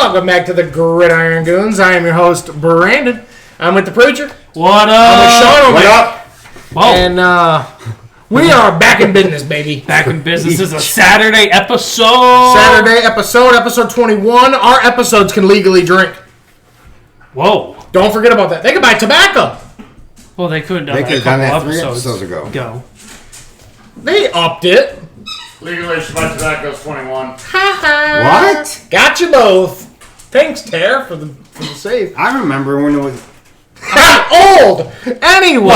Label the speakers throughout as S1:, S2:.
S1: Welcome back to the Gridiron Goons. I am your host, Brandon. I'm with the Preacher.
S2: What up?
S1: I'm with Sean.
S3: What up?
S2: Whoa.
S1: And we are back in business, baby.
S2: Back in business. This is a Saturday episode.
S1: Saturday episode 21. Our episodes can legally drink.
S2: Whoa.
S1: Don't forget about that. They can buy tobacco.
S2: Well, they could have
S3: They
S2: done
S3: could
S2: that
S3: have
S2: a
S3: done that
S2: couple
S3: 3
S2: episodes
S3: episodes ago.
S1: They upped it.
S4: Legalized by tobacco is 21.
S3: What?
S1: Got you both. Thanks, Tara, for the save.
S3: I remember when it was...
S1: I'm old. Anyway.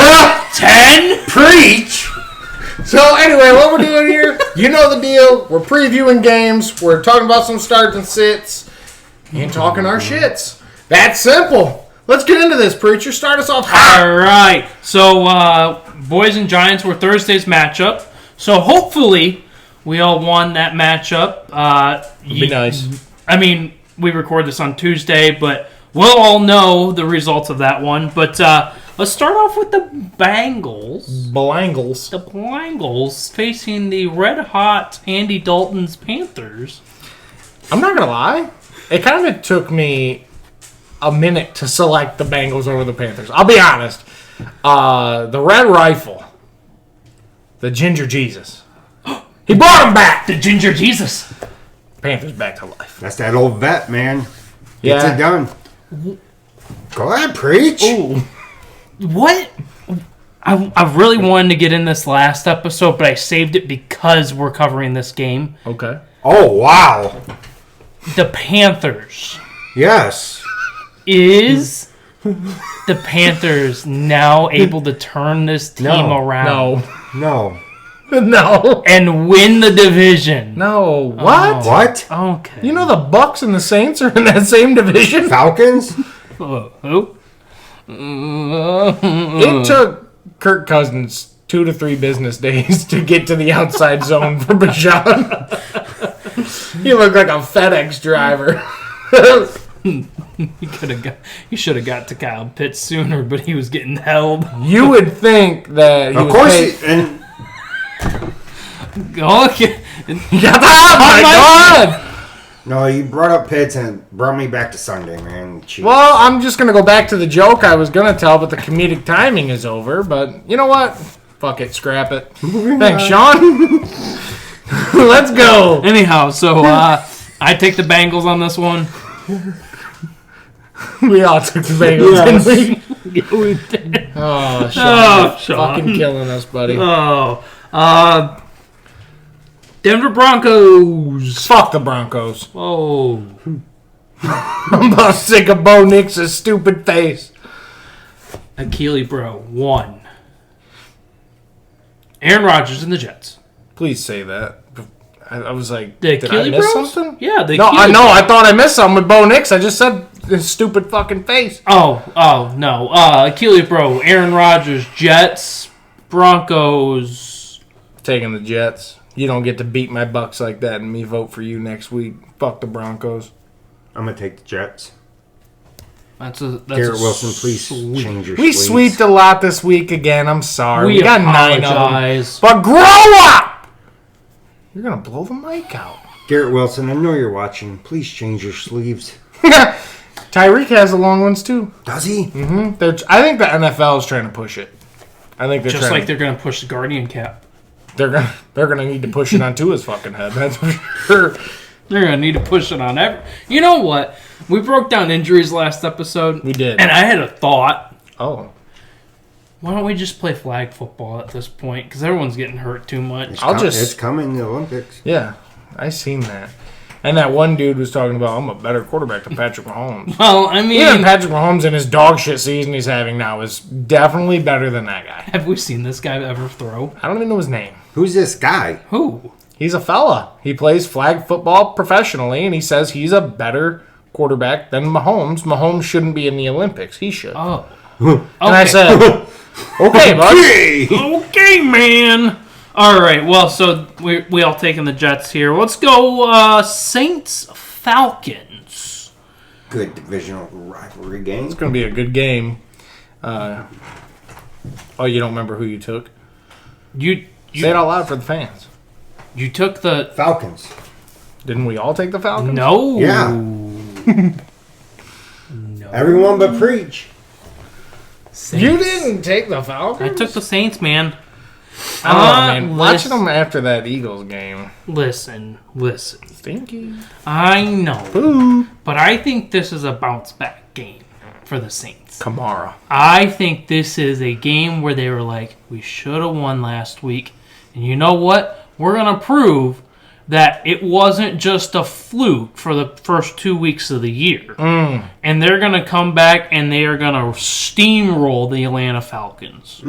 S2: 10?
S3: Preach!
S1: So anyway, what we're doing here, you know the deal. We're previewing games. We're talking about some starts and sits. And talking our shits. That's simple. Let's get into this, Preacher. Start us off hot.
S2: All right. So, Boys and Giants were Thursday's matchup. So, hopefully, we all won that matchup.
S1: It'd be nice.
S2: I mean, we record this on Tuesday, but we'll all know the results of that one. But let's start off with the Bengals.
S1: Blangles.
S2: The Bengals facing the red-hot Andy Dalton's Panthers.
S1: I'm not going to lie. It kind of took me a minute to select the Bengals over the Panthers. I'll be honest. The Red Rifle. The Ginger Jesus. He brought him back.
S2: The Ginger Jesus.
S1: Panthers back to life.
S3: That's that old vet, man. Gets
S1: Yeah.
S3: it done. Go ahead, preach.
S2: Ooh. What? I really wanted to get in this last episode, but I saved it because we're covering this game.
S1: Okay.
S3: Oh, wow.
S2: The Panthers.
S3: Yes.
S2: Is the Panthers now able to turn this team around
S3: No.
S1: No.
S2: and win the division?
S1: No. What?
S3: What?
S2: Okay.
S1: You know the Bucks and the Saints are in that same division?
S3: Falcons?
S2: Who?
S1: It took Kirk Cousins 2 to 3 business days to get to the outside zone for Bijan. He looked like a FedEx driver.
S2: He should have got to Kyle Pitts sooner, but he was getting held.
S1: You would think that he
S3: Of
S1: was
S3: course.
S1: paid-
S3: And
S2: Okay.
S1: Oh my God!
S3: no, you brought up Pitts and brought me back to Sunday, man. Jeez.
S1: Well, I'm just gonna go back to the joke I was gonna tell, but the comedic timing is over. But you know what? Fuck it, scrap it. Thanks, Sean. Let's go.
S2: Anyhow, so I take the Bengals on this one.
S1: We all took the Bengals, didn't we?
S2: Yeah, we did.
S1: Oh, Sean,
S2: Oh,
S1: you're
S2: Sean.
S1: fucking killing us, buddy.
S2: Denver Broncos.
S1: Fuck the Broncos.
S2: Oh.
S1: I'm about sick of Bo Nix's stupid face.
S2: Achille Bro, 1. Aaron Rodgers and the Jets.
S1: Please say that. I was like,
S2: The
S1: did I
S2: Achille
S1: miss
S2: Bros?
S1: something?
S2: Yeah, the
S1: No, I
S2: Achille
S1: know.
S2: Bros.
S1: I thought I missed something with Bo Nix. I just said his stupid fucking face.
S2: Oh, no. Achille Bro, Aaron Rodgers, Jets, Broncos.
S1: Taking the Jets. You don't get to beat my Bucks like that and me vote for you next week. Fuck the Broncos.
S3: I'm going to take the Jets.
S2: That's
S3: Garrett
S2: a
S3: Wilson, please
S2: sweep.
S3: change your
S1: We
S3: sleeves.
S1: sweeped a lot this week again. I'm sorry.
S2: We
S1: got 9 of them.
S2: apologize.
S1: But grow up! You're going to blow the mic out.
S3: Garrett Wilson, I know you're watching. Please change your sleeves.
S1: Tyreek has the long ones too.
S3: Does he?
S1: Mm-hmm. I think the NFL is trying to push it. I think they're
S2: Just
S1: trying
S2: like they're going to push the Guardian cap.
S1: they're gonna need to push it onto his fucking head. That's for sure.
S2: They're going to need to push it on every... You know what? We broke down injuries last episode.
S1: We did.
S2: And I had a thought.
S1: Oh,
S2: Why don't we just play flag football at this point? Because everyone's getting hurt too much.
S3: It's coming in the Olympics.
S1: yeah, I seen that. And that one dude was talking about, I'm a better quarterback than Patrick Mahomes.
S2: Well, I mean...
S1: Even Patrick Mahomes in his dog shit season he's having now is definitely better than that guy.
S2: Have we seen this guy ever throw?
S1: I don't even know his name.
S3: Who's this guy?
S2: Who?
S1: He's a fella. He plays flag football professionally, and he says he's a better quarterback than Mahomes. Mahomes shouldn't be in the Olympics. He should.
S2: Oh.
S1: And I said, okay, bud.
S3: Hey!
S2: Okay, man. All right. Well, so we all taking the Jets here. Let's go Saints Falcons.
S3: Good divisional rivalry game.
S1: It's going to be a good game. Oh, you don't remember who you took?
S2: You
S1: Say it out loud for the fans.
S2: You took the...
S3: Falcons.
S1: Didn't we all take the Falcons?
S2: No.
S3: Yeah.
S2: No.
S3: Everyone but Preach.
S2: Saints.
S1: You didn't take the Falcons?
S2: I took the Saints, man.
S1: I don't know, man. Watching
S2: Listen,
S1: them after that Eagles game.
S2: listen.
S1: Stinky.
S2: I know,
S1: Boo.
S2: but I think this is a bounce back game for the Saints.
S1: Kamara.
S2: I think this is a game where they were like, we should have won last week. And you know what? We're going to prove that it wasn't just a fluke for the first 2 weeks of the year. And they're going to come back and they are going to steamroll the Atlanta Falcons.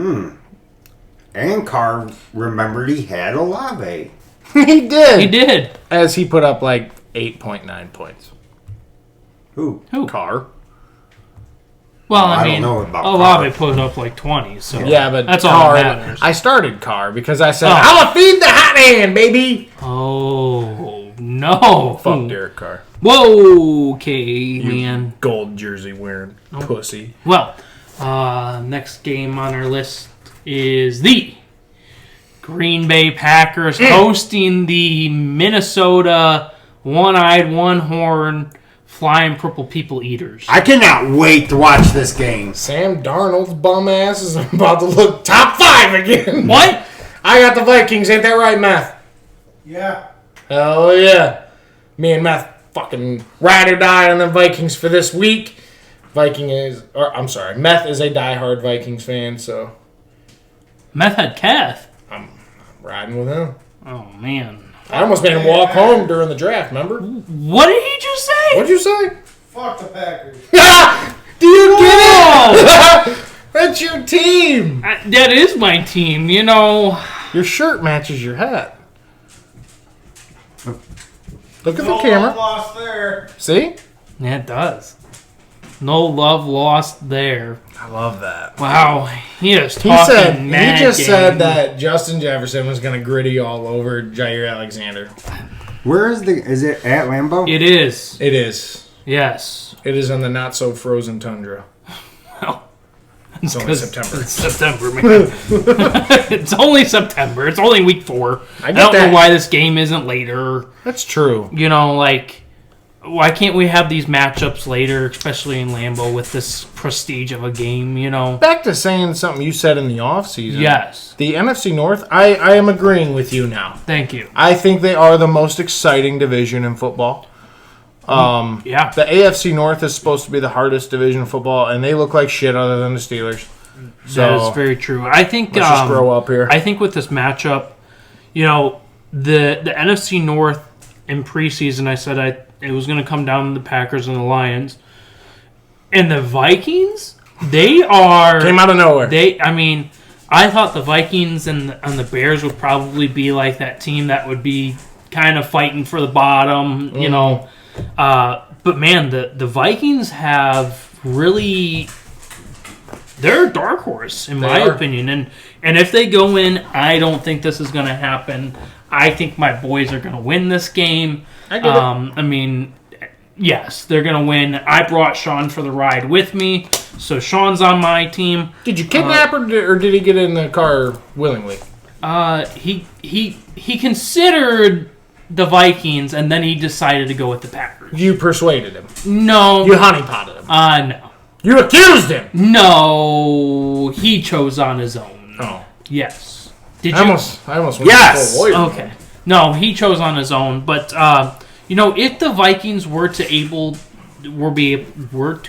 S3: And Carr remembered he had Olave.
S1: He did.
S2: He did.
S1: As he put up like 8.9 points.
S3: Who?
S1: Carr.
S2: Well,
S3: I
S2: I
S3: don't
S2: mean,
S3: know about
S2: Olave
S3: Carr.
S2: put up like 20. So
S1: Yeah, but
S2: that's all
S1: Carr,
S2: that matters.
S1: I started Carr because I said,
S2: Oh.
S1: I'm going to feed the hot hand, baby.
S2: Oh, no.
S1: Fuck Derek Carr.
S2: Whoa, okay, man.
S1: Gold jersey wearing pussy.
S2: Well, next game on our list is the Green Bay Packers hosting the Minnesota one-eyed, one-horn, flying purple people eaters.
S3: I cannot wait to watch this game.
S1: Sam Darnold's bum ass is about to look top 5 again.
S2: What?
S1: I got the Vikings. Ain't that right, Meth?
S3: Yeah.
S1: Hell yeah. Me and Meth fucking ride or die on the Vikings for this week. Meth is a diehard Vikings fan, so
S2: Meth Head Kath.
S1: I'm riding with him.
S2: Oh, man.
S1: I almost made him walk home during the draft, remember?
S2: What did he just say?
S1: What'd you say?
S5: Fuck the Packers.
S1: Do you get
S2: Oh,
S1: it? That's your team.
S2: that is my team, you know.
S1: Your shirt matches your hat. Look at the
S5: No
S1: camera.
S5: love lost there.
S1: See?
S2: Yeah, it does. No love lost there.
S1: I love that.
S2: Wow, he is
S1: He
S2: talking
S1: said
S2: mad
S1: he just
S2: game.
S1: said that Justin Jefferson was going to gritty all over Jair Alexander.
S3: Where is is it at Lambeau?
S2: It is.
S1: It is.
S2: Yes.
S1: It is in the not so frozen tundra.
S2: Well,
S1: It's only September.
S2: It's September, man. It's only September. It's only week 4. I
S1: get
S2: don't
S1: that.
S2: know why this game isn't later.
S1: That's true.
S2: You know, like, why can't we have these matchups later, especially in Lambeau, with this prestige of a game, you know?
S1: Back to saying something you said in the offseason.
S2: Yes.
S1: The NFC North, I am agreeing with you now.
S2: Thank you.
S1: I think they are the most exciting division in football.
S2: Yeah.
S1: The AFC North is supposed to be the hardest division of football, and they look like shit other than the Steelers. So
S2: That is very true. I think
S1: let's just grow up here.
S2: I think with this matchup, you know, the NFC North in preseason, I said it was going to come down to the Packers and the Lions, and the Vikings. They are
S1: Came out of nowhere.
S2: I thought the Vikings and the Bears would probably be like that team that would be kind of fighting for the bottom, you know. But man, the Vikings have really. They're a dark horse, in my opinion. And if they go in, I don't think this is going to happen. I think my boys are going to win this game.
S1: I get it.
S2: I mean, yes, they're going to win. I brought Sean for the ride with me, so Sean's on my team.
S1: Did you kidnap her, or did he get in the car willingly?
S2: He considered the Vikings, and then he decided to go with the Packers.
S1: You persuaded him.
S2: No.
S1: You honeypotted him.
S2: No.
S1: You accused him.
S2: No. He chose on his own.
S1: Oh.
S2: Yes. Did
S1: I
S2: you?
S1: almost went
S3: Yes!
S1: full lawyer.
S2: Okay. No, he chose on his own. But, you know, if the Vikings were to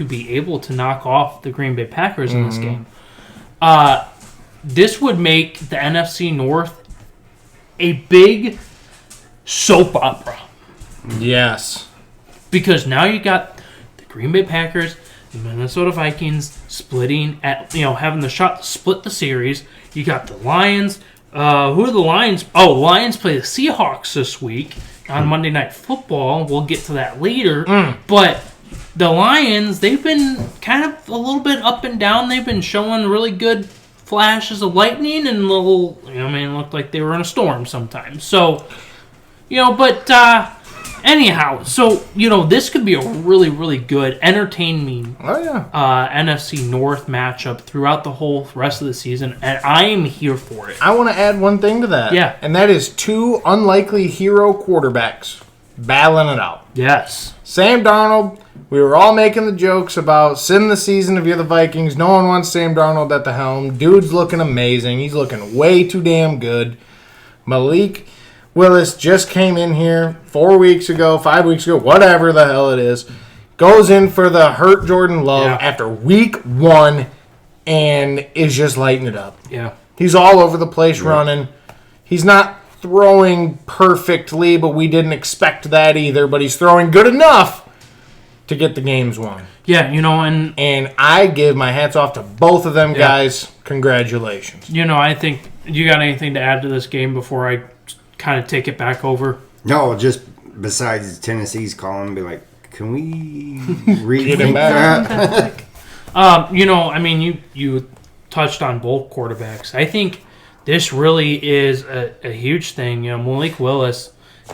S2: be able to knock off the Green Bay Packers in this game, this would make the NFC North a big soap opera.
S1: Yes.
S2: Because now you got the Green Bay Packers, the Minnesota Vikings splitting having the shot to split the series. You got the Lions. Who are the Lions? Oh, Lions play the Seahawks this week on Monday Night Football. We'll get to that later. But the Lions, they've been kind of a little bit up and down. They've been showing really good flashes of lightning and looked like they were in a storm sometimes. So, anyhow, so, this could be a really, really good, entertaining NFC North matchup throughout the whole rest of the season, and I am here for it.
S1: I want to add one thing to that.
S2: Yeah.
S1: And that is 2 unlikely hero quarterbacks. battling it out.
S2: Yes.
S1: Sam Darnold, we were all making the jokes about sitting the season if you're the Vikings. No one wants Sam Darnold at the helm. Dude's looking amazing. He's looking way too damn good. Malik Willis just came in here 4 weeks ago, 5 weeks ago, whatever the hell it is. Goes in for the hurt Jordan Love after week 1 and is just lighting it up.
S2: Yeah.
S1: He's all over the place running. He's not throwing perfectly, but we didn't expect that either. But he's throwing good enough to get the games won.
S2: Yeah, and
S1: I give my hats off to both of them guys. Congratulations.
S2: I think you got anything to add to this game before I kind of take it back over?
S3: No, just besides Tennessee's calling and be like, can we
S1: Get him
S3: rethink
S1: back.
S3: that?
S2: You touched on both quarterbacks. I think this really is a huge thing. Malik Willis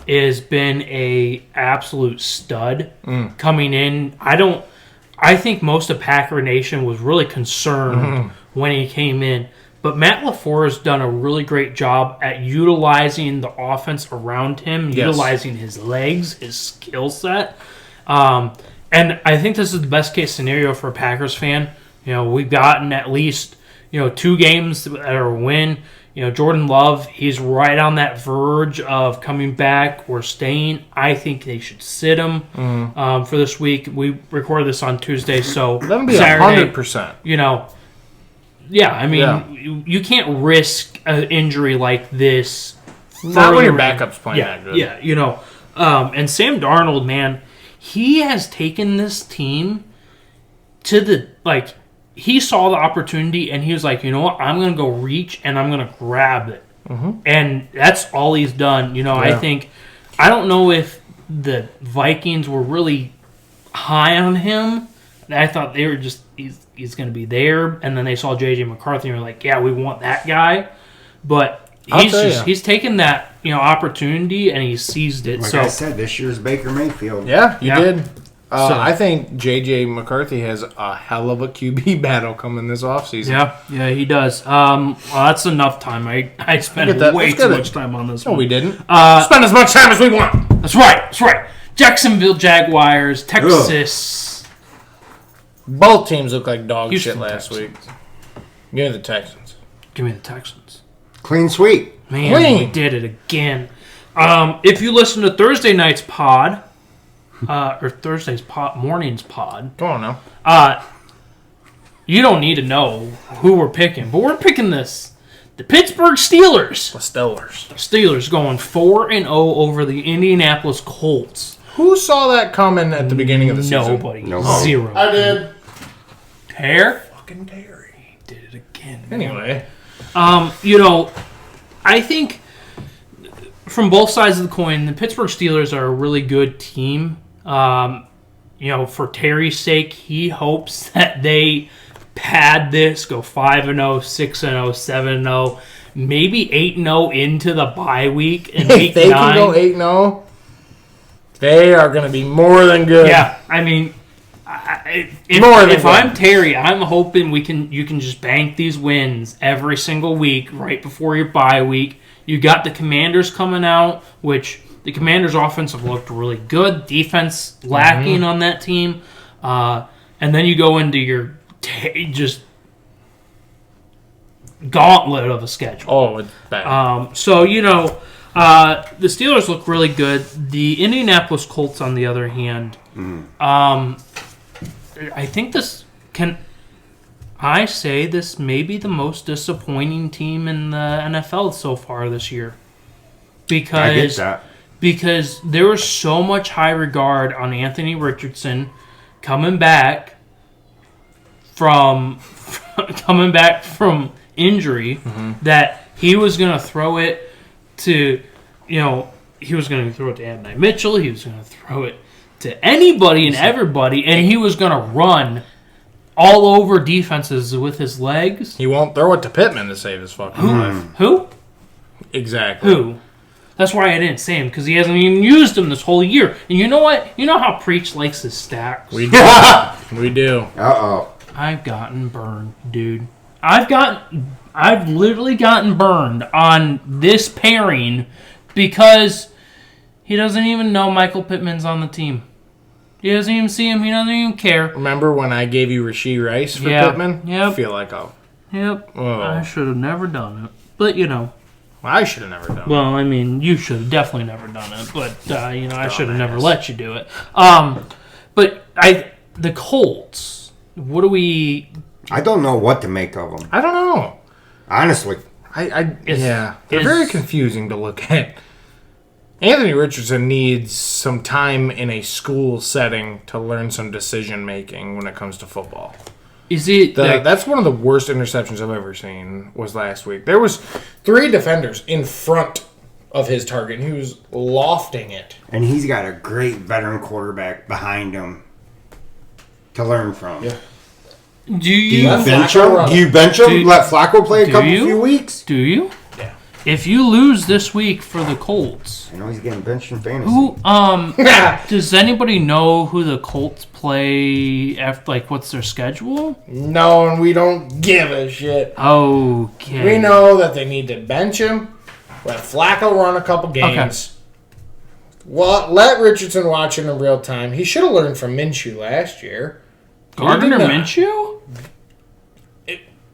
S2: has been a absolute stud coming in. I think most of Packer Nation was really concerned when he came in. But Matt LaFleur has done a really great job at utilizing the offense around him, utilizing his legs, his skill set. And I think this is the best case scenario for a Packers fan. We've gotten at least 2 games that are a win. Jordan Love, he's right on that verge of coming back or staying. I think they should sit him for this week. We recorded this on Tuesday, so
S1: That'll be
S2: Saturday,
S1: 100%.
S2: You can't risk an injury like this.
S1: Not when your backup's playing that good.
S2: And Sam Darnold, man, he has taken this team to the, he saw the opportunity and he was like, you know what, I'm going to go reach and I'm going to grab it. And that's all he's done. I don't know if the Vikings were really high on him. I thought they were just, he's going to be there. And then they saw J.J. McCarthy and were like, yeah, we want that guy. But he's taken that opportunity and he seized it.
S3: Like I said, this year's Baker Mayfield.
S1: Yeah, you did. I think J.J. McCarthy has a hell of a QB battle coming this offseason.
S2: Yeah, he does. Well, that's enough time. I spent way too much time on this
S1: No,
S2: one.
S1: we didn't. Spend as much time as we want.
S2: That's right. Jacksonville Jaguars, Texas.
S1: Both teams look like dog
S2: Houston
S1: shit last
S2: Texans.
S1: week. Give me the Texans.
S2: Give me the Texans.
S3: Clean sweep.
S2: Man,
S1: Clean.
S2: we did it again. If you listen to Thursday night's pod, or Thursday's morning's pod,
S1: Come on now.
S2: you don't need to know who we're picking, but we're picking this. The Pittsburgh Steelers.
S1: The Steelers.
S2: Steelers going 4-0 over the Indianapolis Colts.
S1: Who saw that coming at the beginning of the season?
S2: Nobody.
S3: Nobody.
S2: Zero.
S4: I did.
S2: Hair?
S1: Fucking Terry.
S2: Did it again.
S1: Anyway.
S2: I think from both sides of the coin, the Pittsburgh Steelers are a really good team. For Terry's sake, he hopes that they pad this, go 5-0, 6-0, 7-0, maybe 8-0 into the bye week and
S1: If
S2: week
S1: they
S2: 9.
S1: can go 8-0, they are going to be more than good.
S2: Yeah, I mean, if I'm Terry, I'm hoping you can just bank these wins every single week right before your bye week. You got the Commanders coming out, which the Commanders' offense have looked really good. Defense lacking on that team. And then you go into your just gauntlet of a schedule.
S1: Oh, it's bad.
S2: The Steelers look really good. The Indianapolis Colts, on the other hand, I think this may be the most disappointing team in the NFL so far this year.
S3: I get that.
S2: Because there was so much high regard on Anthony Richardson coming back from injury that he was going to throw it to, he was going to throw it to Adonai Mitchell, he was going to throw it to anybody and everybody, and he was going to run all over defenses with his legs.
S1: He won't throw it to Pittman to save his fucking life.
S2: Who?
S1: Exactly.
S2: Who? That's why I didn't say him, because he hasn't even used him this whole year. And you know what? You know how Preach likes his stacks?
S1: We do. We do.
S3: Uh-oh.
S2: I've gotten burned, dude. I've literally gotten burned on this pairing because He doesn't even know Michael Pittman's on the team. He doesn't even see him. He doesn't even care.
S1: Remember when I gave you Rashee Rice for
S2: Yeah.
S1: Pittman?
S2: Yep.
S1: I feel like
S2: Yep.
S1: Oh.
S2: I should have never done it. But,
S1: I should have never done it.
S2: well, I mean, you should have definitely never done it. But, I should have never
S1: Dumbass.
S2: let you do it. But the Colts, what do we...
S3: I don't know what to make of them.
S1: I don't know.
S3: Honestly.
S1: They're very confusing to look at. Anthony Richardson needs some time in a school setting to learn some decision making when it comes to football.
S2: Is it...
S1: That's one of the worst interceptions I've ever seen was last week. There was 3 defenders in front of his target, and he was lofting it.
S3: And he's got a great veteran quarterback behind him to learn from.
S1: Yeah.
S2: do
S3: Do
S2: you...
S3: you
S1: Let
S3: bench
S1: Flacco
S3: him?
S1: run.
S3: Do you bench him?
S2: Do you-
S3: Let Flacco play a
S2: do
S3: couple
S2: you?
S3: few weeks?
S2: Do you?
S1: Yeah.
S2: If you lose this week for the Colts,
S3: I know he's getting benched in fantasy.
S2: who does anybody know who the Colts play after? Like, what's their schedule?
S1: No, and we don't give a shit.
S2: Okay.
S1: We know that they need to bench him, let Flacco run a couple games. Well, let Richardson watch it in real time. He should have learned from Minshew last year.
S2: Gardner
S1: He did not.
S2: Minshew?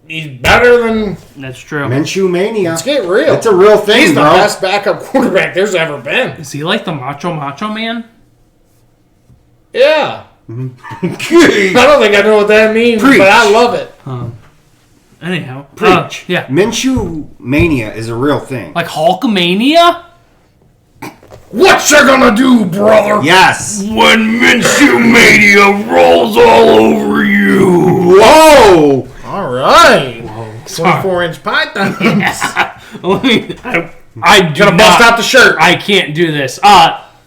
S1: He's better than...
S2: That's true.
S3: Minshew mania.
S1: Let's get real.
S3: It's a real thing,
S1: He's the
S3: bro.
S1: best backup quarterback there's ever been.
S2: Is he like the Macho Man?
S1: Yeah. I don't think I know what that means,
S3: Preach.
S1: but I love it.
S2: Anyhow.
S3: Preach.
S2: Yeah.
S3: Minshew mania is a real thing.
S2: Like Hulkamania?
S1: What you gonna do, brother?
S3: Yes.
S2: When Minshew Mania rolls all over you.
S3: Whoa.
S1: All right. 24-inch pythons.
S2: I do
S1: Gonna
S2: not.
S1: bust out the shirt.
S2: I can't do this.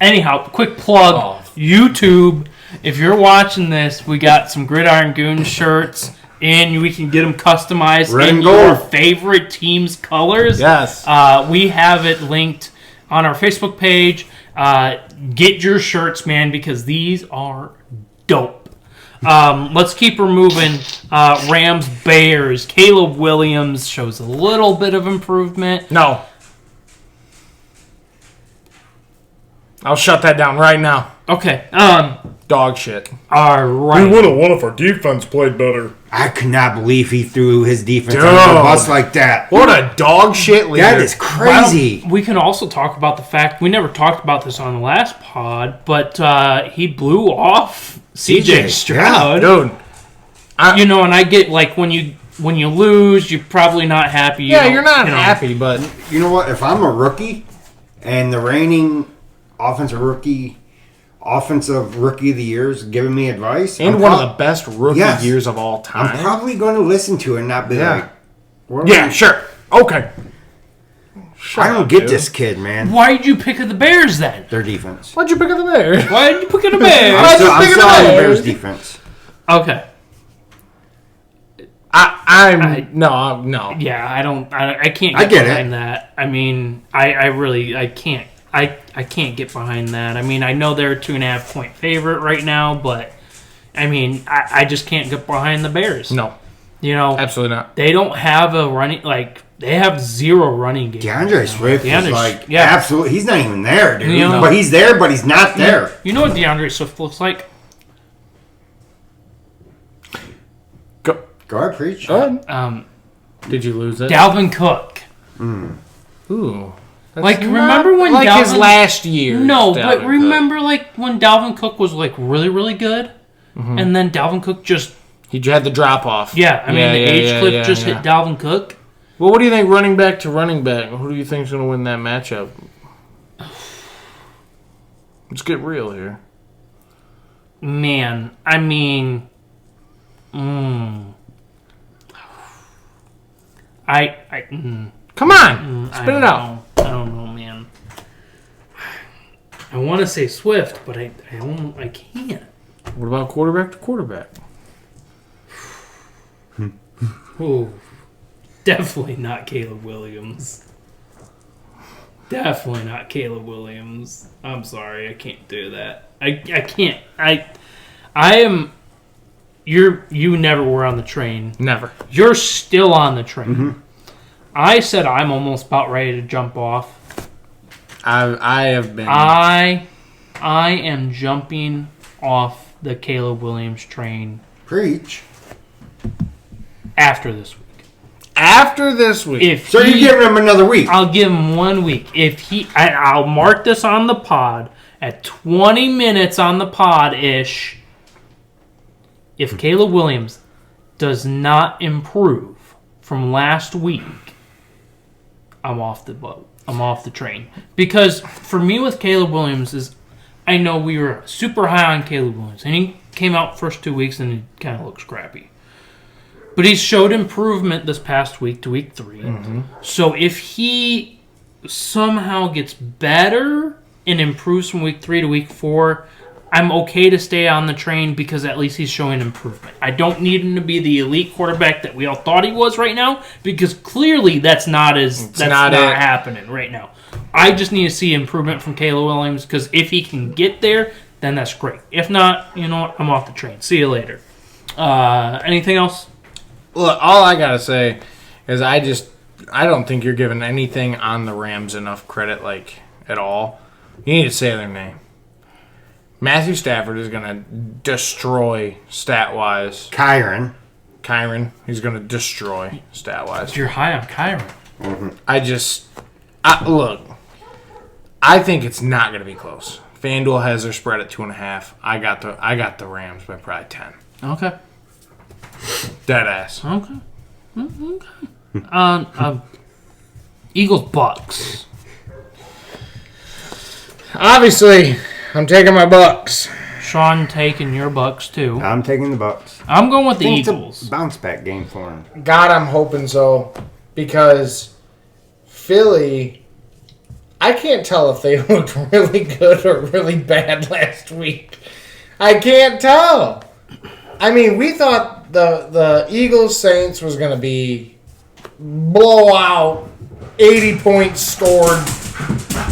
S2: Anyhow, quick plug.
S1: Oh.
S2: YouTube. If you're watching this, we got some Gridiron Goons shirts, and we can get them customized
S3: Red
S2: in
S3: and
S2: your
S3: gold.
S2: favorite team's colors.
S1: Yes.
S2: We have it linked on our Facebook page. Get your shirts, man, because these are dope. Let's keep her moving. Rams, Bears. Caleb Williams shows a little bit of improvement.
S1: No. I'll shut that down right now.
S2: Okay.
S1: Dog shit.
S2: All right.
S4: would have won if our defense played better.
S3: I could not believe he threw his defense
S1: Dude.
S3: under the bus like that.
S1: What a dog shit leader.
S3: That is crazy.
S2: Well, we can also talk about the fact we never talked about this on the last pod, but he blew off CJ Stroud.
S1: Dude.
S2: And I get like when you lose, you're probably not happy.
S1: You're not happy, but
S3: You know what? If I'm a rookie and the reigning offensive rookie of the year is giving me advice,
S1: and one of the best rookie
S3: Yes.
S1: years of all time.
S3: I'm probably going to listen to it and not be
S1: Yeah.
S3: like, what are
S1: Yeah,
S3: we-
S1: sure. Okay. Shut
S3: I don't
S1: up,
S3: get
S1: dude.
S3: this kid, man.
S2: Why did you pick the Bears then?
S3: Their defense.
S1: Why'd you pick up the Bears?
S2: Why did you pick the Bears?
S3: I'm still
S1: pick it
S3: on the
S1: up.
S3: Bears defense.
S2: Okay.
S1: No.
S2: Yeah, I can't
S3: I
S2: get
S3: get it.
S2: behind that. I mean, I can't. I can't get behind that. I mean, I know they're a 2.5 point favorite right now, but I mean, I just can't get behind the Bears.
S1: No, absolutely not.
S2: They don't have a running, they have zero running game.
S3: DeAndre Swift is
S2: DeAndre-
S3: like,
S2: yeah.
S3: absolutely, he's not even there, dude.
S2: You know-
S3: But he's there, but he's not there.
S2: You know what DeAndre Swift looks like?
S1: Go
S3: Go ahead, preach.
S2: Um,
S1: Did you lose it?
S2: Dalvin Cook.
S1: Ooh. That's
S2: Like,
S1: not
S2: remember when
S1: like his
S2: Dalvin-
S1: last year?
S2: No,
S1: Dalvin
S2: but
S1: Cook.
S2: remember like when Dalvin Cook was like really, really good, and then Dalvin Cook just
S1: He had the drop off.
S2: the age clip just hit Dalvin Cook.
S1: Well, what do you think running back to running back? Who do you think's going to win that matchup? Let's get real here.
S2: Man, I mean,
S1: Come on, spit it out.
S2: I don't know, man. I want to say Swift, but I can't.
S1: What about quarterback to quarterback?
S2: Ooh, definitely not Caleb Williams. Definitely not Caleb Williams. I'm sorry, I can't do that. I can't. I am. You never were on the train.
S1: Never.
S2: You're still on the train. I said I'm almost about ready to jump off.
S1: I have been.
S2: I am jumping off the Caleb Williams train
S3: Preach.
S2: after this week.
S1: After this week.
S3: So you're giving him another week.
S2: I'll give him 1 week. I'll mark this on the pod at 20 minutes on the pod-ish. If Caleb Williams does not improve from last week, I'm off the boat. I'm off the train. Because for me with Caleb Williams is, I know we were super high on Caleb Williams, and he came out first 2 weeks and he kind of looks crappy. But he showed improvement this past week to week 3. Mm-hmm. So if he somehow gets better and improves from week 3 to week 4, I'm okay to stay on the train because at least he's showing improvement. I don't need him to be the elite quarterback that we all thought he was right now because clearly that's not happening right now. I just need to see improvement from Caleb Williams because if he can get there, then that's great. If not, you know what? I'm off the train. See you later. Anything else?
S1: Look, all I gotta say is I don't think you're giving anything on the Rams enough credit, like, at all. You need to say their name. Matthew Stafford is gonna destroy stat-wise.
S3: Kyron.
S1: He's gonna destroy stat-wise.
S2: You're high on Kyron.
S1: Mm-hmm. Look, I think it's not gonna be close. FanDuel has their spread at 2.5. I got the Rams by probably 10.
S2: Okay.
S1: Dead ass.
S2: Okay. Eagles Bucks.
S1: Obviously, I'm taking my Bucks.
S2: Sean taking your Bucks too.
S3: I'm taking the Bucks.
S2: I'm going with the
S3: I think
S2: Eagles.
S3: It's a bounce back game for him.
S1: God, I'm hoping so. Because Philly, I can't tell if they looked really good or really bad last week. I can't tell. I mean, we thought the Eagles-Saints was going to be blowout, 80 points scored.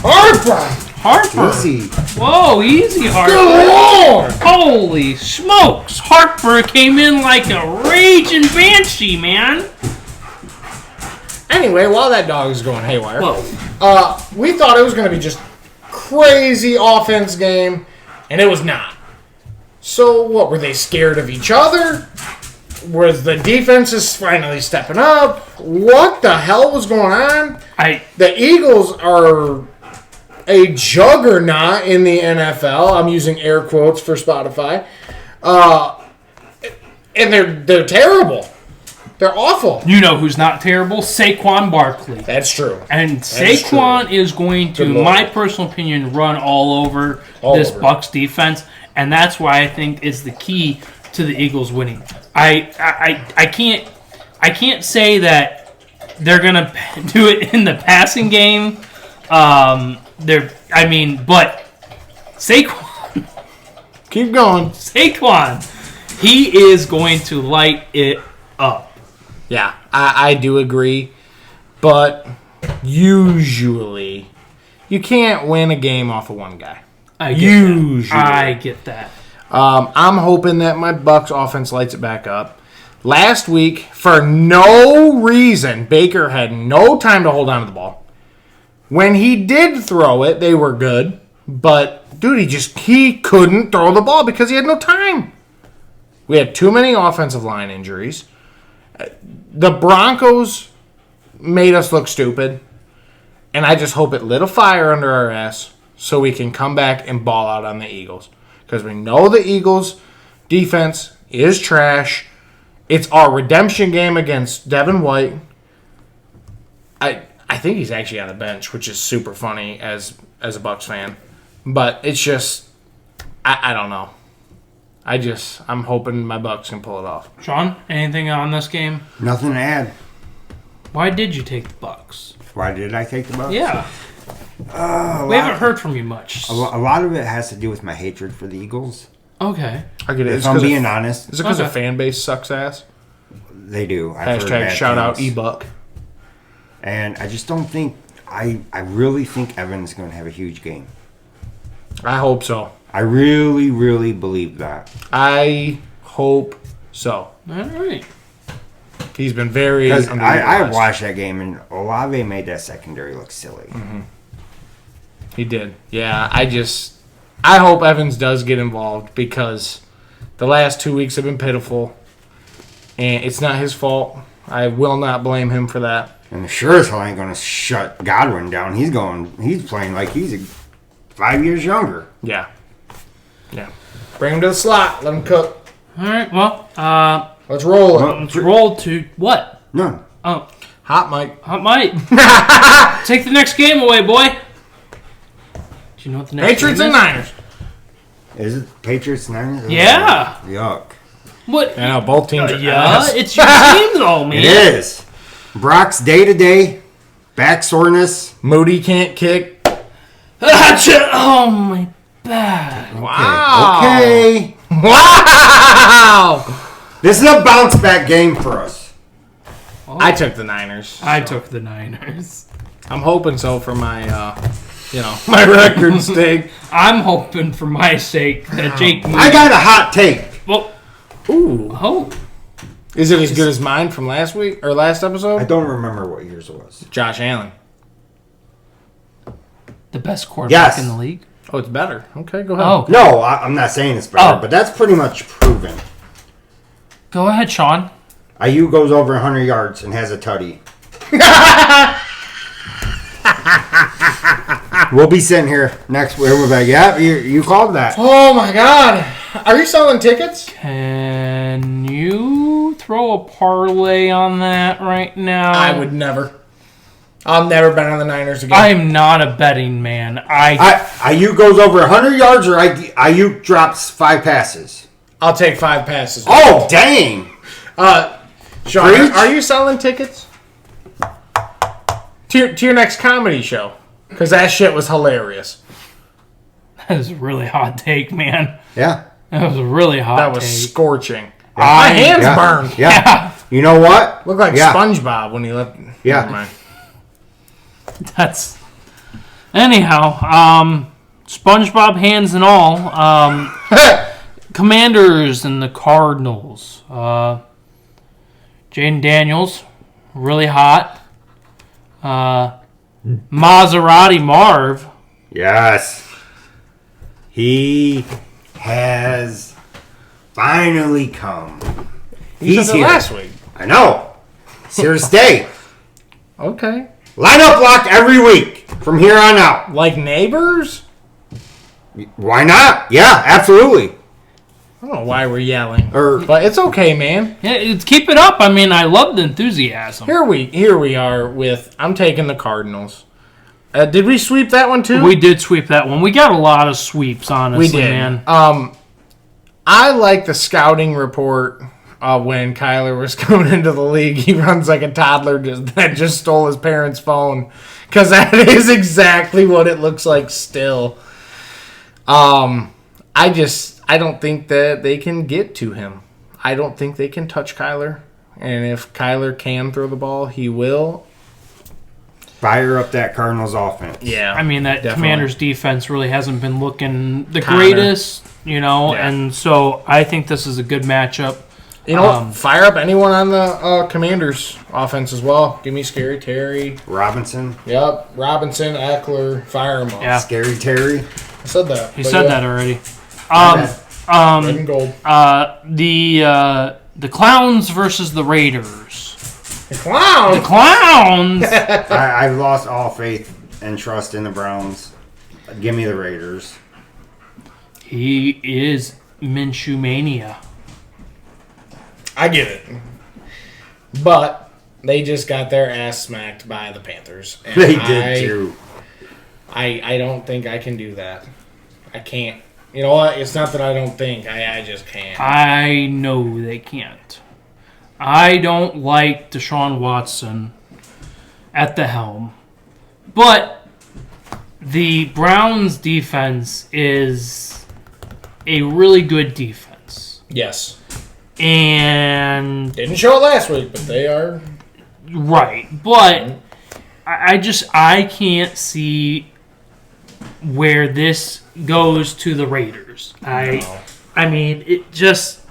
S2: Harper.
S3: Easy.
S2: Whoa, easy, Harper.
S1: Good Lord!
S2: Holy smokes. Harper came in like a raging banshee, man.
S1: Anyway, while that dog is going haywire,
S2: Whoa.
S1: we thought it was going to be just crazy offense game, and it was not. So, what, were they scared of each other? Was the defenses finally stepping up? What the hell was going on? The Eagles are a juggernaut in the NFL. I'm using air quotes for Spotify. And they're terrible. They're awful.
S2: You know who's not terrible? Saquon Barkley.
S1: That's true.
S2: And Saquon is going to, my personal opinion, run all over this Bucs defense. And that's why I think is the key to the Eagles winning. I can't say that they're gonna do it in the passing game. But Saquon,
S1: keep going.
S2: Saquon, he is going to light it up.
S1: Yeah, I do agree, but usually you can't win a game off of one guy.
S2: I get that.
S1: I'm hoping that my Bucs offense lights it back up. Last week, for no reason, Baker had no time to hold on to the ball. When he did throw it, they were good. But, dude, he couldn't throw the ball because he had no time. We had too many offensive line injuries. The Broncos made us look stupid. And I just hope it lit a fire under our ass so we can come back and ball out on the Eagles. Because we know the Eagles' defense is trash. It's our redemption game against Devin White. I think he's actually on the bench, which is super funny as a Bucs fan. But it's just, I don't know. I'm hoping my Bucs can pull it off.
S2: Sean, anything on this game?
S3: Nothing to add.
S2: Why did you take the Bucs?
S3: Why did I take the Bucs?
S2: Yeah. We haven't heard from you much.
S3: A lot of it has to do with my hatred for the Eagles.
S2: Okay.
S1: I get it.
S3: If I'm being honest.
S1: Is it because the fan base sucks ass?
S3: They do.
S1: Hashtag shout out E-Buck.
S3: And I just don't think, I really think Evans is going to have a huge game.
S1: I hope so.
S3: I really, really believe that.
S1: I hope so.
S2: All right.
S1: He's been very
S3: Because I
S1: underutilized.
S3: watched that game, and Olave made that secondary look silly.
S1: Mm-hmm. He did. Yeah, I hope Evans does get involved because the last 2 weeks have been pitiful, and it's not his fault. I will not blame him for that.
S3: And the sure as hell ain't going to shut Godwin down. He's playing like he's 5 years younger.
S1: Yeah. Yeah. Bring him to the slot. Let him cook.
S2: All right, well,
S1: Let's roll it.
S2: let's roll to what?
S3: No.
S2: Oh,
S1: Hot Mike.
S2: Hot Mike. Take the next game away, boy. Do you know what the next
S1: Patriots
S2: game
S1: and
S2: is?
S1: Niners.
S3: Is it Patriots Niners?
S2: Yeah.
S3: Yuck.
S2: What?
S1: I know, both teams are
S2: Yeah,
S1: ass.
S2: it's your team, though, man.
S3: It is. Brock's day-to-day back soreness.
S1: Moody can't kick.
S2: Oh, my back.
S1: Wow.
S3: Okay.
S1: Wow.
S3: This is a bounce-back game for us.
S1: I took the Niners.
S2: I took the Niners.
S1: I'm hoping so for my, my record stake.
S2: I'm hoping for my sake that Jake.
S3: I got a hot take.
S2: Well,
S1: Ooh.
S2: oh,
S1: Is it as good as mine from last week or last
S3: I
S1: episode?
S3: don't remember what yours was.
S1: Josh Allen.
S2: the best quarterback
S3: Yes.
S2: in the league.
S1: Oh, it's better. Okay, go ahead.
S2: Oh,
S3: No, I'm not saying it's better,
S2: Oh.
S3: but that's pretty much proven.
S2: go ahead, Sean.
S3: IU goes over 100 yards and has a tutty. We'll be sitting here next week. We're like, yeah, you called that.
S1: Oh my God. Are you selling tickets?
S2: Can you throw a parlay on that right now?
S1: I would never. I'll never bet on the Niners again.
S2: I'm not a betting man.
S3: IU goes over 100 yards or IU drops 5 passes.
S1: I'll take 5 passes.
S3: Oh, dang.
S1: Sean,
S3: Preach.
S1: are you selling tickets to your next comedy show? Because that shit was hilarious.
S2: That was a really hot take, man.
S3: Yeah.
S2: That was a really hot
S1: That was
S2: take.
S1: scorching. My hands
S3: yeah.
S1: burned.
S3: Yeah.
S2: Yeah.
S3: You know what?
S1: Looked like
S3: Yeah.
S1: SpongeBob when he left.
S3: Yeah.
S1: Never mind.
S2: That's anyhow. SpongeBob hands and all. Commanders and the Cardinals. Jaden Daniels, really hot. Maserati Marv.
S3: Yes. He has finally come.
S1: You
S3: He's
S1: said that
S3: here.
S1: last week.
S3: I know. He's here to stay.
S1: Okay.
S3: Lineup lock every week from here on out.
S1: Like neighbors?
S3: Why not? Yeah, absolutely.
S1: I don't know why we're yelling.
S3: Or
S1: But it's okay, man.
S2: Yeah, keep it up. I mean, I love the enthusiasm.
S1: Here we are with I'm taking the Cardinals. Did we sweep that one too?
S2: We did sweep that one. We got a lot of sweeps, honestly,
S1: We did.
S2: man.
S1: I like the scouting report when Kyler was coming into the league. He runs like a toddler that just stole his parents' phone. Because that is exactly what it looks like still. I don't think that they can get to him. I don't think they can touch Kyler. And if Kyler can throw the ball, he will.
S3: fire up that Cardinals offense.
S1: Yeah.
S2: I mean, that
S1: definitely.
S2: Commanders defense really hasn't been looking the
S1: Connor.
S2: greatest,
S1: Yeah.
S2: and so I think this is a good matchup.
S1: You know what? Fire up anyone on the Commanders offense as well. Give me Scary Terry.
S3: Robinson,
S1: Yep. Robinson, Eckler. Fire them all.
S2: Yeah.
S3: Scary Terry.
S1: I said that.
S2: He
S1: but
S2: said
S1: yeah.
S2: that already.
S1: Red and gold.
S2: The Clowns versus the Raiders.
S1: The clown.
S2: The Clowns.
S3: I've lost all faith and trust in the Browns. Give me the Raiders.
S2: He is Minshew mania.
S1: I get it. But they just got their ass smacked by the Panthers. And
S3: They did too.
S1: I don't think I can do that. I can't. You know what? It's not that I don't think. I just can't.
S2: I know they can't. I don't like Deshaun Watson at the helm. But the Browns defense is a really good defense.
S1: Yes.
S2: And
S1: Didn't show it last week, but they are.
S2: right, but I can't see where this goes to the Raiders. I mean, it just,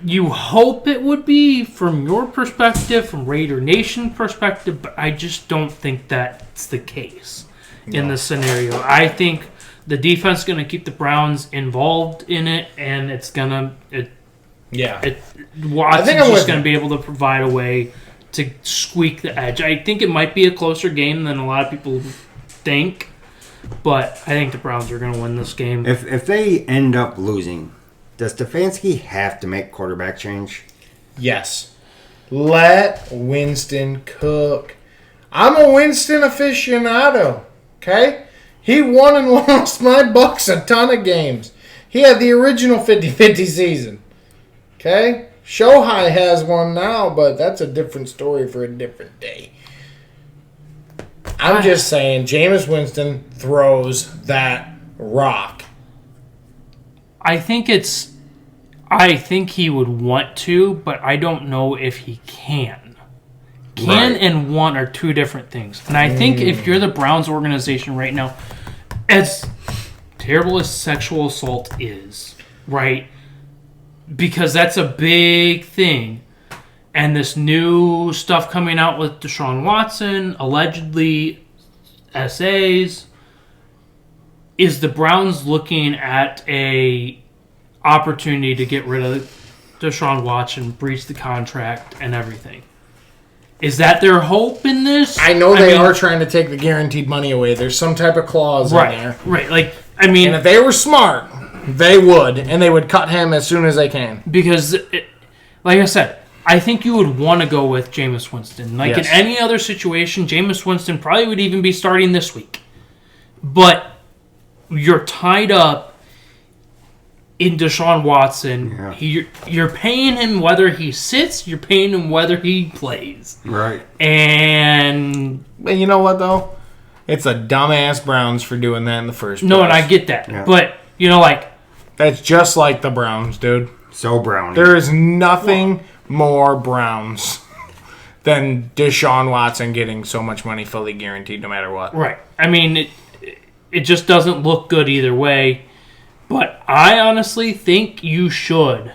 S2: you hope it would be from your perspective, from Raider Nation perspective, but I just don't think that's the case. in this scenario. I think the defense is going to keep the Browns involved in it, and it's going to Watson's just going to be able to provide a way to squeak the edge. I think it might be a closer game than a lot of people think, but I think the Browns are going to win this game.
S3: If they end up losing, does Stefanski have to make quarterback change?
S1: Yes. Let Winston cook. I'm a Winston aficionado. Okay? He won and lost my Bucks a ton of games. He had the original 50-50 season. Okay? Shohei has one now, but that's a different story for a different day. I'm just saying, Jameis Winston throws that rock.
S2: I think he would want to, but I don't know if he can. Can and want are two different things. And I think if you're the Browns organization right now, as terrible as sexual assault is, right? Because that's a big thing. And this new stuff coming out with Deshaun Watson, allegedly essays, is the Browns looking at a opportunity to get rid of Deshaun Watson, breach the contract, and everything. Is that their hope in this?
S1: I know they are trying to take the guaranteed money away. There's some type of clause in there.
S2: Right.
S1: And if they were smart, they would. And they would cut him as soon as they can.
S2: Because, like I said, I think you would want to go with Jameis Winston. In any other situation, Jameis Winston probably would even be starting this week. But you're tied up in Deshaun Watson. Yeah. You're paying him whether he sits, you're paying him whether he plays.
S3: Right.
S2: And
S1: you know what, though? It's a dumbass Browns for doing that in the first place.
S2: No, and I get that. Yeah. But,
S1: that's just like the Browns, dude.
S3: So Browns.
S1: There is nothing more Browns than Deshaun Watson getting so much money fully guaranteed no matter what.
S2: Right. It just doesn't look good either way. But I honestly think you should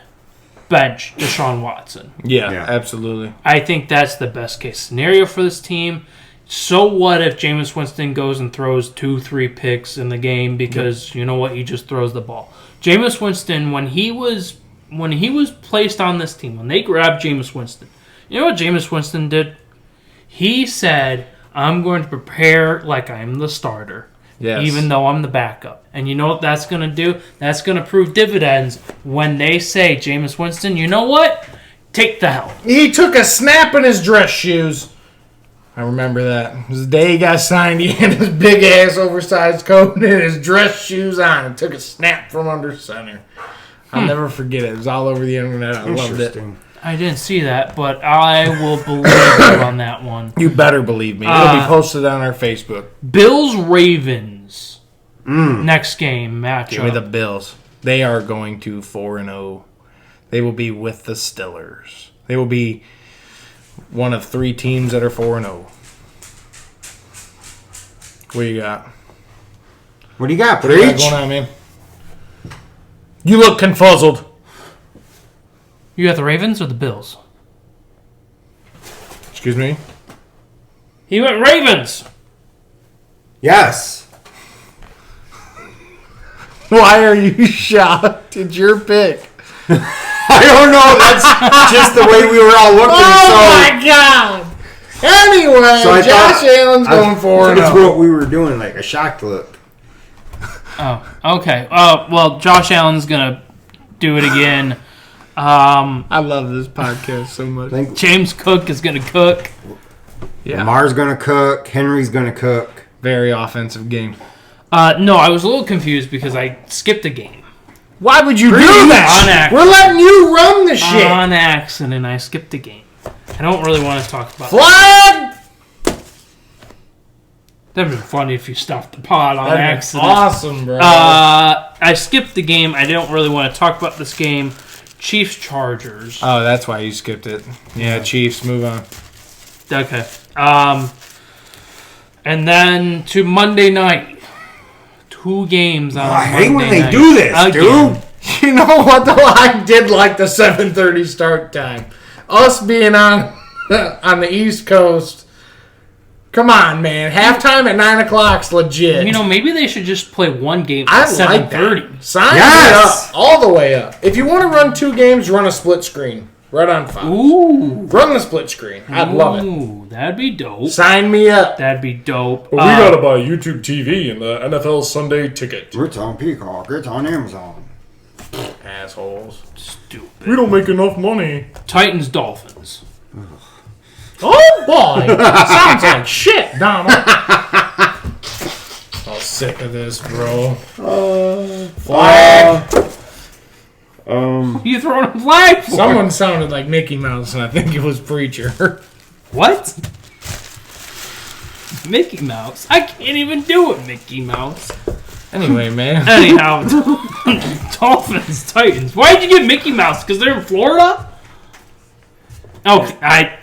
S2: bench Deshaun Watson.
S1: Yeah, absolutely.
S2: I think that's the best case scenario for this team. So what if Jameis Winston goes and throws 2-3 picks in the game because you know what, he just throws the ball. Jameis Winston, when he was placed on this team, when they grabbed Jameis Winston, you know what Jameis Winston did? He said, "I'm going to prepare like I'm the starter." Yes. Even though I'm the backup. And you know what that's going to do? That's going to prove dividends when they say, Jameis Winston, you know what? Take the help.
S1: He took a snap in his dress shoes. I remember that. It was the day he got signed. He had his big-ass oversized coat and his dress shoes on and took a snap from under center. I'll never forget it. It was all over the internet. I loved it.
S2: I didn't see that, but I will believe you on that one.
S1: You better believe me. It'll be posted on our Facebook.
S2: Bills-Ravens. Next game matchup.
S1: Give me the Bills. They are going to 4-0. They will be with the Steelers. They will be one of 3 teams that are 4-0. What do you got?
S3: What do you got,
S1: What do you got going on, man? You look confuzzled.
S2: You got the Ravens or the Bills?
S1: Excuse me?
S2: He went Ravens.
S3: Yes.
S1: Why are you shocked? It's your pick.
S3: I don't know. That's just the way we were all looking.
S1: My God. Anyway, so Josh Allen's going for it.
S3: That's what we were doing, like a shocked look.
S2: Oh, okay. Well, Josh Allen's going to do it again.
S1: I love this podcast so much.
S2: James Cook is going to cook.
S1: Yeah.
S3: Lamar's going to cook. Henry's going to cook.
S1: Very offensive game.
S2: No, I was a little confused because I skipped a game.
S1: Why would you do that? We're letting you run the shit.
S2: On accident, I skipped a game. I don't really want to talk about
S1: Flag!
S2: That'd be funny if you stopped the pod on accident.
S1: Awesome, bro.
S2: I skipped the game. I don't really want to talk about this game. Chiefs-Chargers.
S1: Oh, that's why you skipped it. Yeah, Chiefs, move on.
S2: Okay. And then to Monday night. 2 games on Monday night.
S3: I hate when they do this, dude.
S1: You know what, though? I did like the 7:30 start time. Us being on the East Coast Come on, man. Halftime at 9 o'clock's legit.
S2: You know, maybe they should just play one game
S1: I
S2: at
S1: like
S2: 7:30.
S1: that. Sign
S3: Yes!
S1: me up. All the way up. If you want to run 2 games, run a split screen. Right on Fox.
S2: Ooh.
S1: Run the split screen. I'd love it.
S2: Ooh, that'd be dope.
S1: Sign me up.
S2: That'd be dope.
S4: But we gotta buy YouTube TV and the NFL Sunday ticket.
S3: It's on Peacock. It's on Amazon.
S1: Assholes.
S2: Stupid.
S4: We don't make enough money.
S2: Titans, Dolphins.
S1: Oh, boy. Sounds like shit, Donald. I'm sick of this, bro. Flag.
S2: You throwing a flag for?
S1: Someone sounded like Mickey Mouse, and I think it was Preacher.
S2: What? Mickey Mouse. I can't even do it, Mickey Mouse.
S1: Anyway, man.
S2: Anyhow, Dolphins, Titans. Why'd you get Mickey Mouse? Because they're in Florida? Okay,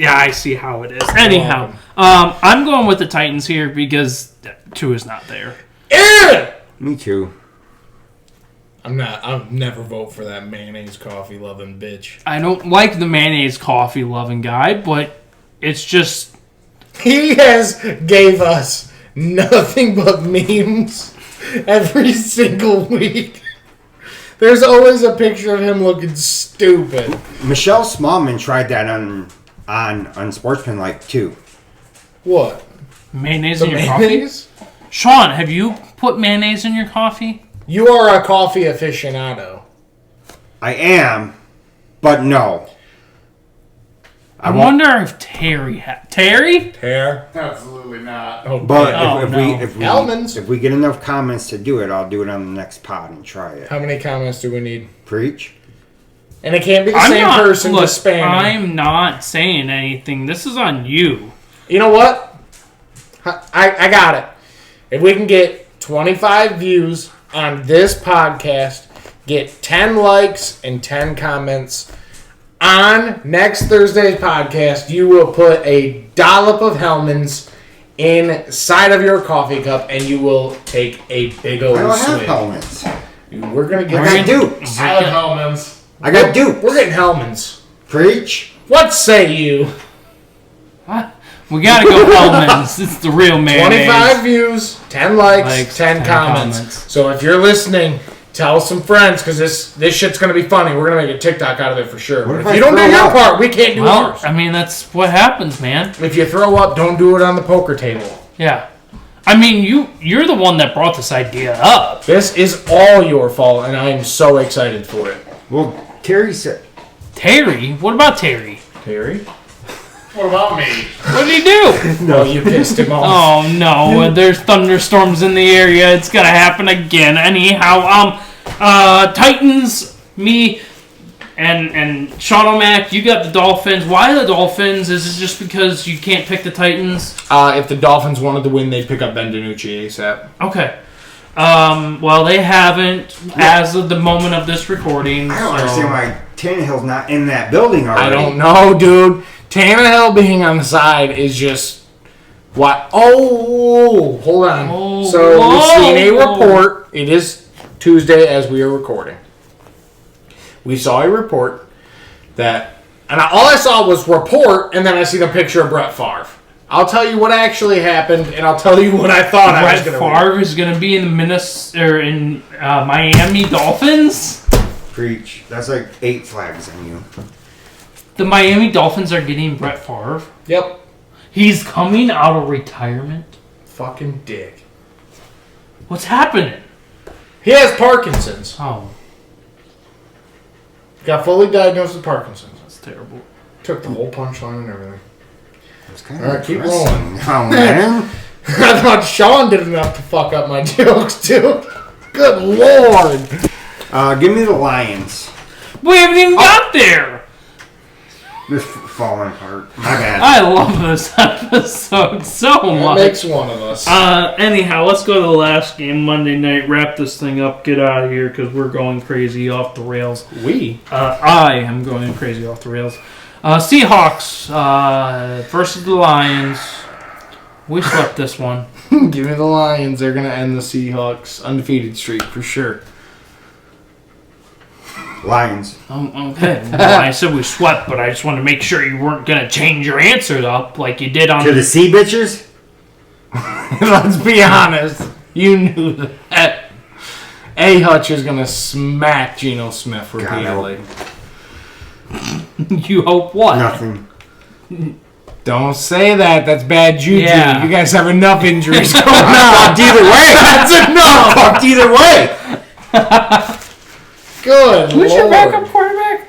S2: I see how it is. Anyhow, I'm going with the Titans here because Tua's not there.
S3: Me too.
S1: I'll never vote for that mayonnaise coffee loving bitch.
S2: I don't like the mayonnaise coffee loving guy, but it's just
S1: He gave us nothing but memes every single week. There's always a picture of him looking stupid.
S3: Michelle Smallman tried that on Sportsmanlike too.
S1: What?
S2: mayonnaise
S1: The
S2: in your coffee.
S1: mayonnaise?
S2: Sean, have you put mayonnaise in your coffee?
S1: You are a coffee aficionado.
S3: I am, but no.
S2: I wonder if Terry Terry?
S1: Hair?
S5: Absolutely not.
S1: Oh,
S3: But
S1: damn.
S3: if
S1: Almonds.
S3: we get enough comments to do it, I'll do it on the next pod and try it.
S1: How many comments do we need?
S3: Preach.
S1: And it can't be the same person
S2: look,
S1: just spamming.
S2: I'm not saying anything. This is on you.
S1: You know what? I got it. If we can get 25 views on this podcast, get 10 likes and 10 comments on next Thursday's podcast, you will put a dollop of Hellman's inside of your coffee cup and you will take a big old
S3: I don't have
S1: swig.
S3: helmets.
S1: We're going to get
S3: I got Dukes.
S1: I have Hellman's.
S3: I got Dukes.
S1: We're getting Hellman's.
S3: Preach.
S1: What say you?
S2: We gotta go Hellman's. It's the real mayonnaise.
S1: 25 views, 10 likes, 10 comments. So if you're listening, tell some friends because this shit's gonna be funny. We're gonna make a TikTok out of it for sure.
S3: What
S1: But
S3: if
S1: if
S3: I
S1: you don't do
S3: throw
S1: your
S3: up?
S1: part, we can't do
S2: Well,
S1: ours.
S2: I mean, that's what happens, man.
S1: If you throw up, don't do it on the poker table.
S2: Yeah. I mean, you're the one that brought this idea up.
S1: This is all your fault, and I am so excited for it.
S3: Well, Terry said.
S2: Terry? What about Terry?
S1: Terry?
S5: What about me?
S2: What did he do?
S1: No, you pissed him off.
S2: Oh no, there's thunderstorms in the area. It's gonna happen again. Anyhow, Titans, me, and Sean O'Mac, you got the Dolphins. Why the Dolphins? Is it just because you can't pick the Titans?
S1: If the Dolphins wanted to win, they'd pick up Ben DiNucci ASAP.
S2: Okay. Well, they haven't as of the moment of this recording.
S3: I don't
S2: so-
S3: understand why Tannehill's not in that building
S1: I
S3: already.
S1: don't know, dude. Tannehill being on the side is just what? Oh, hold on.
S2: Oh,
S1: So we've seen a
S2: whoa.
S1: report. It is Tuesday as we are recording. We saw a report that, and all I saw was report, and then I seen a picture of Brett Favre. I'll tell you what actually happened, and I'll tell you what I thought I was
S2: Brett
S1: going to
S2: Favre is going to be in the Miami Dolphins.
S3: Preach. That's like 8 flags on you.
S2: The Miami Dolphins are getting Brett Favre.
S1: Yep.
S2: He's coming out of retirement.
S1: Fucking dick.
S2: What's happening?
S1: He has Parkinson's.
S2: Oh,
S1: Got fully diagnosed with Parkinson's.
S2: that's terrible.
S1: Took the whole punchline and everything.
S3: That's kind
S1: All right, keep
S3: depressing. Oh, man.
S1: I thought Sean did enough to fuck up my jokes, too. Good lord.
S3: Give me the Lions.
S2: We haven't even got there.
S3: This falling apart. My bad.
S2: I love this episode so
S1: That
S2: much.
S1: makes one of us.
S2: Anyhow, let's go to the last game Monday night. Wrap this thing up. Get out of here because we're going crazy off the rails. I am going crazy off the rails. Seahawks versus the Lions. We swept this one.
S1: Give me the Lions. They're going to end the Seahawks undefeated streak for sure.
S3: Lions.
S2: Okay. Well, I said we swept, but I just wanted to make sure you weren't going to change your answer up like you did on
S3: To the Sea Bitches?
S1: Let's be honest. You knew that. A. Hutch is going to smack Geno Smith repeatedly.
S2: You hope what?
S3: Nothing.
S1: Don't say that. That's bad juju.
S2: Yeah.
S1: You guys have enough injuries going on.
S3: Fucked either way.
S1: That's enough.
S3: Fucked either way.
S1: Good
S2: Who's your
S1: Lord.
S2: backup quarterback?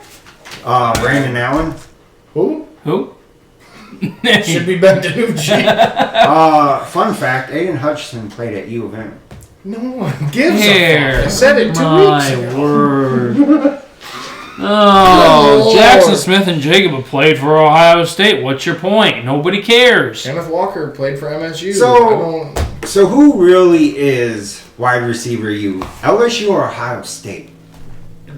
S3: Brandon Allen.
S1: Who?
S2: Who?
S1: Should be Ben DiNucci.
S3: Fun fact: Aiden Hutchinson played at U of M.
S1: No one gives
S2: Here.
S1: a fuck. I said it 2 weeks
S2: My
S1: ago.
S2: word. Oh,
S1: Good
S2: Jackson
S1: Lord.
S2: Smith and Jacob have played for Ohio State. What's your point? Nobody cares.
S1: Kenneth Walker played for MSU.
S3: So- So who really is wide receiver U? LSU or Ohio State?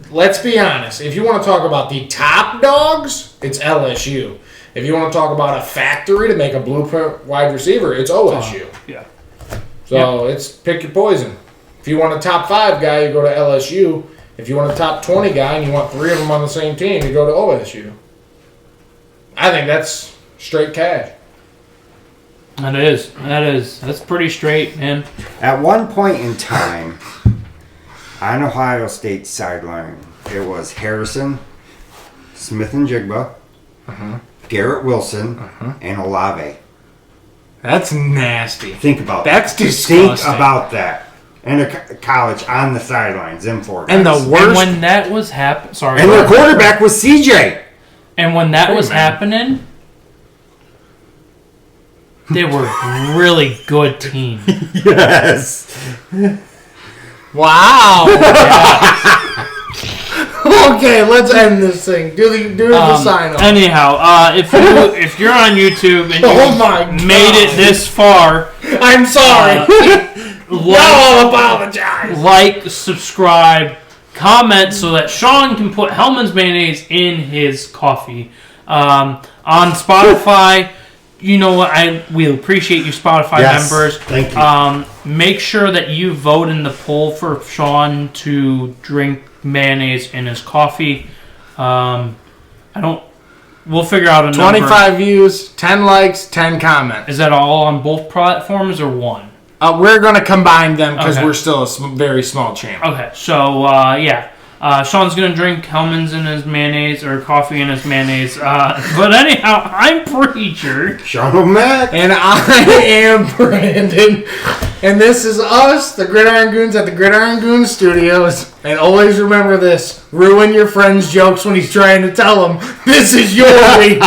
S1: Let's be honest. If you want to talk about the top dogs, it's LSU. If you want to talk about a factory to make a blueprint wide receiver, it's OSU.
S2: Yeah.
S1: So it's pick your poison. If you want a top 5 guy, you go to LSU. If you want a top 20 guy and you want 3 of them on the same team, you go to OSU. I think that's straight cash.
S2: That is. That's pretty straight, man.
S3: At one point in time, on Ohio State's sideline, it was Harrison, Smith and Jigba, Garrett Wilson, and Olave.
S1: That's nasty.
S3: Think about
S1: That's
S3: that.
S1: disgusting.
S3: Think about that. And a college on the sidelines, them 4 guys.
S1: And the
S2: And
S1: worst.
S2: when that was happening, sorry.
S3: And their quarterback was CJ.
S2: And when that was happening, they were a really good team.
S3: Yes.
S1: Wow. Okay, let's end this thing. Do the sign off.
S2: Anyhow, if you're on YouTube and you
S1: Oh my
S2: made
S1: God.
S2: it this far,
S1: I'm sorry. Y'all apologize.
S2: like, subscribe, comment so that Sean can put Hellman's mayonnaise in his coffee. On Spotify, you know what? We appreciate you, Spotify
S3: Yes,
S2: members.
S3: thank you.
S2: Make sure that you vote in the poll for Sean to drink mayonnaise in his coffee. We'll figure out a number.
S1: 25 views, 10 likes, 10 comments.
S2: Is that all on both platforms or one?
S1: We're going to combine them because
S2: Okay.
S1: we're still a very small channel.
S2: Okay, so yeah. Sean's gonna drink Hellman's in his mayonnaise or coffee in his mayonnaise. But anyhow, I'm Preacher.
S3: Sean O'Mac.
S1: And I am Brandon. And this is us, the Gridiron Goons at the Gridiron Goons Studios. And always remember this. Ruin your friend's jokes when he's trying to tell them this is your week.